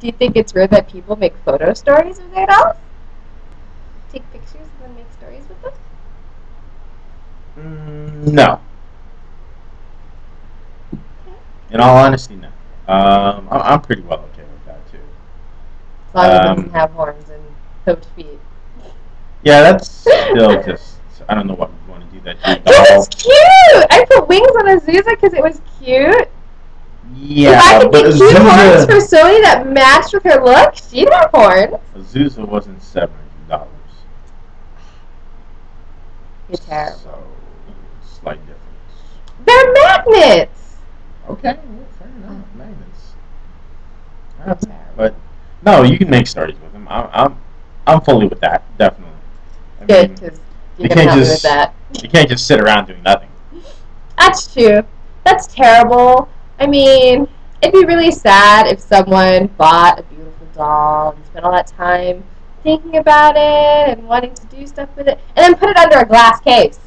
Do you think it's weird that people make photo stories of their dolls? Take pictures and then make stories with them? No. Okay. In all honesty, no. I'm pretty well okay with that too. As long as it doesn't have horns and hooked feet. Yeah, that's still just. I don't know what we want to do that to a It doll. was cute! I put wings on Azusa because it was cute. Yeah, if I could but get cute horns for Zoe that matched with her look, she'd have horns. Azusa wasn't $700. You're terrible. So, slight difference. They're magnets! Okay, well, fair enough. Magnets. You're terrible. But, no, you can make stories with them. I'm fully with that, definitely. Good, because you can help me with that. You can't just sit around doing nothing. That's true. That's terrible. I mean, it'd be really sad if someone bought a beautiful doll and spent all that time thinking about it and wanting to do stuff with it, and then put it under a glass case.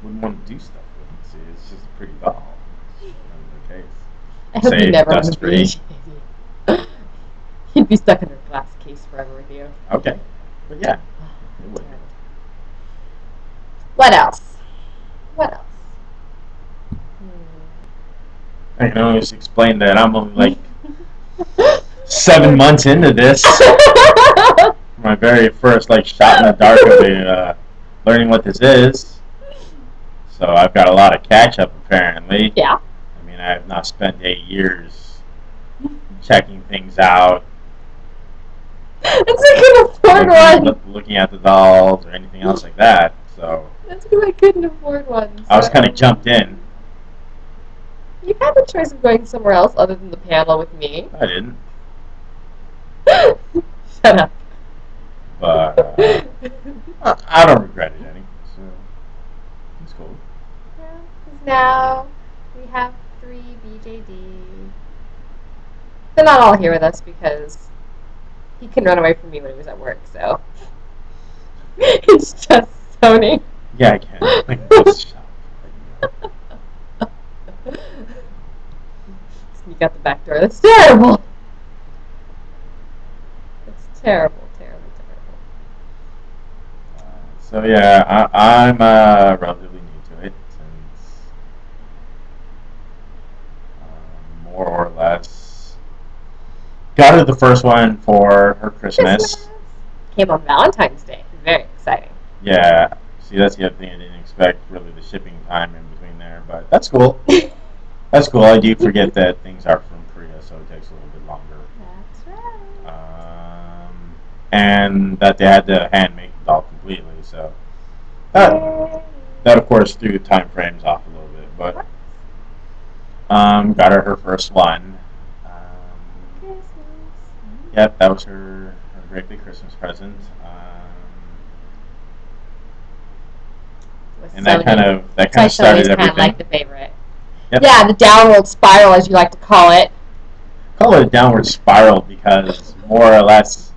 Wouldn't want to do stuff with it. See, it's just a pretty doll. It's under the case. I hope you never dust free. He'd be stuck in a glass case forever with you. Okay. But yeah, it would. What else? What else? I can always explain that I'm only like 7 months into this. My very first shot in the dark of learning what this is. So I've got a lot of catch up apparently. Yeah. I mean, I have not spent 8 years checking things out. That's I couldn't afford one. Looking at the dolls or anything else like that. So that's because I couldn't afford one. So. I was kind of jumped in. You had the choice of going somewhere else other than the panel with me. I didn't. Shut up. But I don't regret it any. So it's cool. Yeah, because now we have 3 BJD. They're not all here with us because he couldn't run away from me when he was at work, so it's just Sony. Yeah, I can. Sneak out the back door. That's terrible. That's terrible, terrible, terrible. So yeah, I'm relatively new to it since more or less got her the first one for her Christmas. Came on Valentine's Day. Very exciting. Yeah. See, that's the other thing I didn't expect, really, the shipping time in between there, but that's cool. That's cool. I do forget that things are from Korea, so it takes a little bit longer. That's right. And that they had to hand make the doll completely, so that of course threw time frames off a little bit, but got her first one. Yep, that was her great big Christmas present. And that kind of started everything. Kind of like the favorite. Yep. Yeah, the downward spiral, as you like to call it. Call it a downward spiral because more or less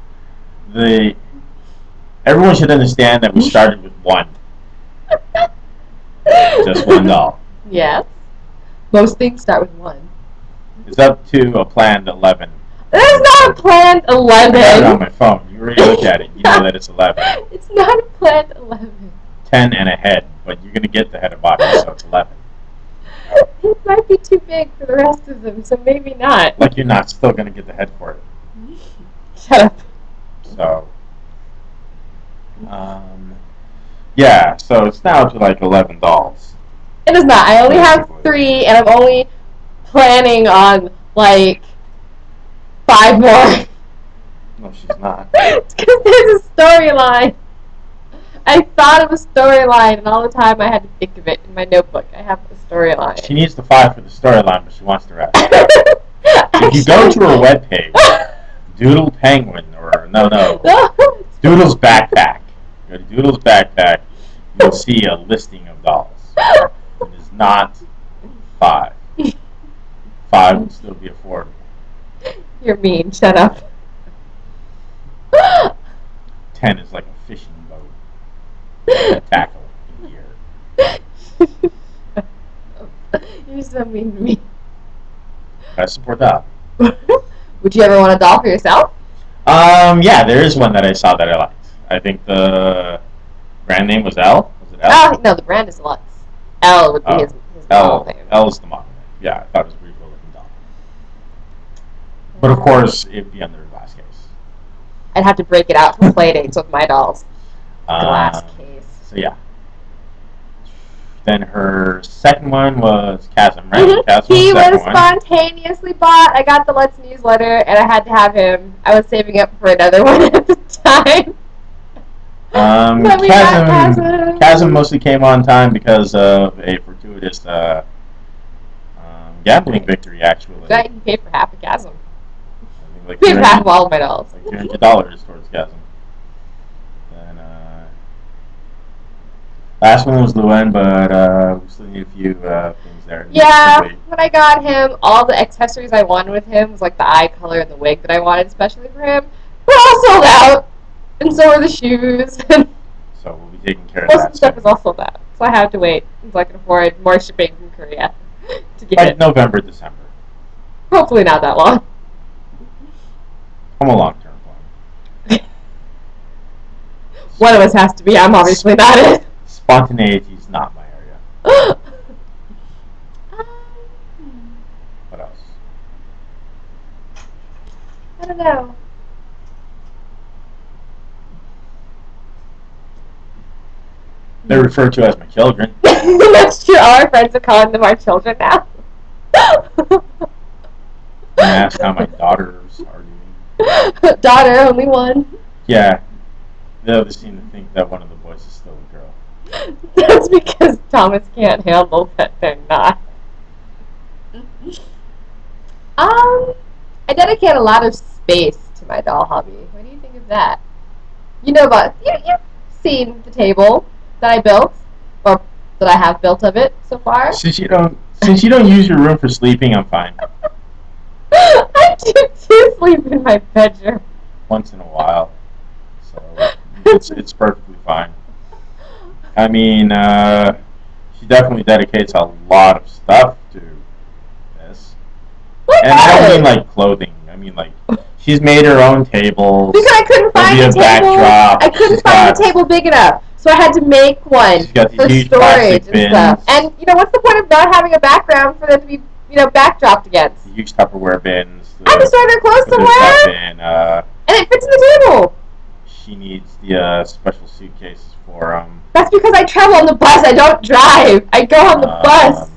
everyone should understand that we started with one. Just one doll. Yes. Most things start with one. It's up to a planned 11. There's not a planned 11. I got it on my phone. You already looked at it. You know that it's 11. It's not a planned 11. 10 and a head, but you're going to get the head and body, so it's 11. It might be too big for the rest of them, so maybe not. Like you're not still going to get the head for it. Shut up. So, yeah, so it's now to like 11 dolls. It is not. I only have 3, and I'm only planning on like 5 more. No, she's not. It's because there's a storyline. I thought of a storyline, and all the time I had to think of it in my notebook. I have a storyline. She needs the 5 for the storyline, but she wants the rest. If you go to her webpage, Doodle Penguin, or no, Doodle's Backpack. Go to Doodle's Backpack, you'll see a listing of dolls. It is not 5. 5 would still be affordable. You're mean. Shut up. 10 is like a fishing boat. A tackle in gear. You're so mean to me. Gotta support that. Would you ever want a doll for yourself? Yeah, there is one that I saw that I liked. I think the brand name was L. Was it L? Oh, no, the brand is Lux. L would be his doll name. L is the model name. Yeah, I thought it was a pretty cool looking doll. But of course, it'd be under a glass case. I'd have to break it out for play dates with my dolls. Glass case. So yeah. Then her second one was Chasm, right? Mm-hmm. Chasm He was one. spontaneously bought. I got the Let's newsletter, and I had to have him. I was saving up for another one at the time. Chasm mostly came on time because of a fortuitous gambling victory, actually. Yeah, you paid for half a Chasm. Like paid for half of all of my dolls. Like $200 towards Chasm. Then last one was Luan, but we still need a few things there. Yeah, when I got him, all the accessories I wanted with him was like the eye color and the wig that I wanted, especially for him. We're all sold out, and so are the shoes. So we'll be taking care of that. Most of the stuff soon. is all sold out, so I had to wait until I can afford more shipping from Korea to get like it. November, December. Hopefully not that long. I'm a long-term plan. One of us has to be. I'm obviously not it. Spontaneity is not my area. What else? I don't know. They're referred to as my children. That's true. All our friends are calling them our children now. And ask how my daughters are doing. Daughter, only one. Yeah. They always seem to think that one of the boys is still a girl. That's because Thomas can't handle that they're not. I dedicate a lot of space to my doll hobby. What do you think of that? You know about you've seen the table that I built, or that I have built of it so far. Since you don't use your room for sleeping, I'm fine. I do sleep in my bedroom once in a while, so it's perfectly fine. I mean, she definitely dedicates a lot of stuff to this, and I don't mean like clothing. I mean like she's made her own tables. Because I couldn't find a table. I couldn't find a table big enough. So I had to make one for storage and stuff. And you know, what's the point of not having a background for them to be, you know, backdropped against? The huge Tupperware bins. I have to store their clothes somewhere. And it fits in the table. She needs the special suitcases for That's because I travel on the bus. I don't drive. I go on the bus.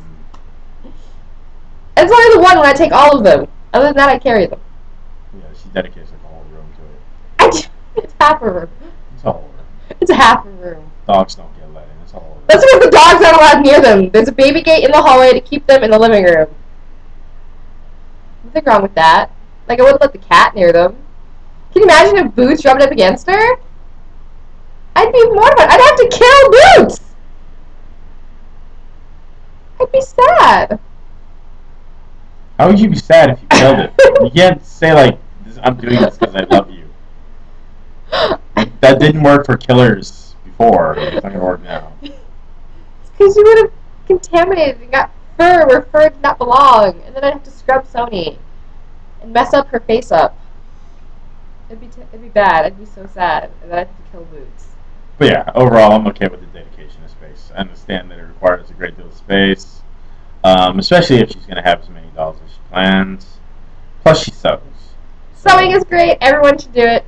It's only the one when I take all of them. Other than that, I carry them. Yeah, she dedicates like a whole room to it. It's half a room. It's a whole room. It's a half a room. Dogs don't get let in. It's a whole room. That's because the dogs aren't allowed near them. There's a baby gate in the hallway to keep them in the living room. Nothing wrong with that. Like, I wouldn't let the cat near them. Can you imagine if Boots rubbed up against her? I'd be mortified. I'd have to kill Boots. I'd be sad. How would you be sad if you killed it? You can't say, like, I'm doing this because I love you. That didn't work for killers before. It's not going to work now. It's because you would have contaminated and got fur where fur did not belong. And then I'd have to scrub Sony and mess up her face up. It'd be bad. I'd be so sad. And then I'd have to kill Boots. But yeah, overall, I'm okay with the dedication of space. I understand that it requires a great deal of space, especially if she's going to have as many dolls as she plans. Plus, she sews. Sewing is great. Everyone should do it.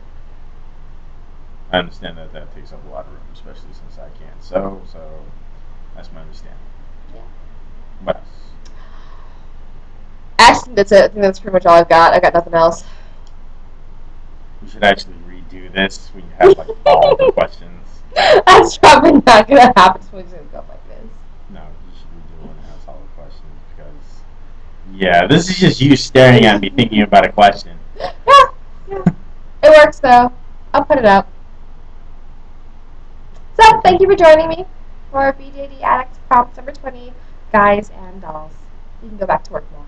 I understand that that takes up a lot of room, especially since I can't sew, so that's my understanding. Yeah. What else? Actually, that's it. I think that's pretty much all I've got. I got nothing else. We should actually redo this when you have like all the questions. That's probably not going to happen. It's going to go like this. No, you should redo one that has all the questions because, yeah, this is just you staring at me thinking about a question. Yeah. It works though. I'll put it up. So, thank you for joining me for BJD Addicts Prompt number 20, Guys and Dolls. You can go back to work now.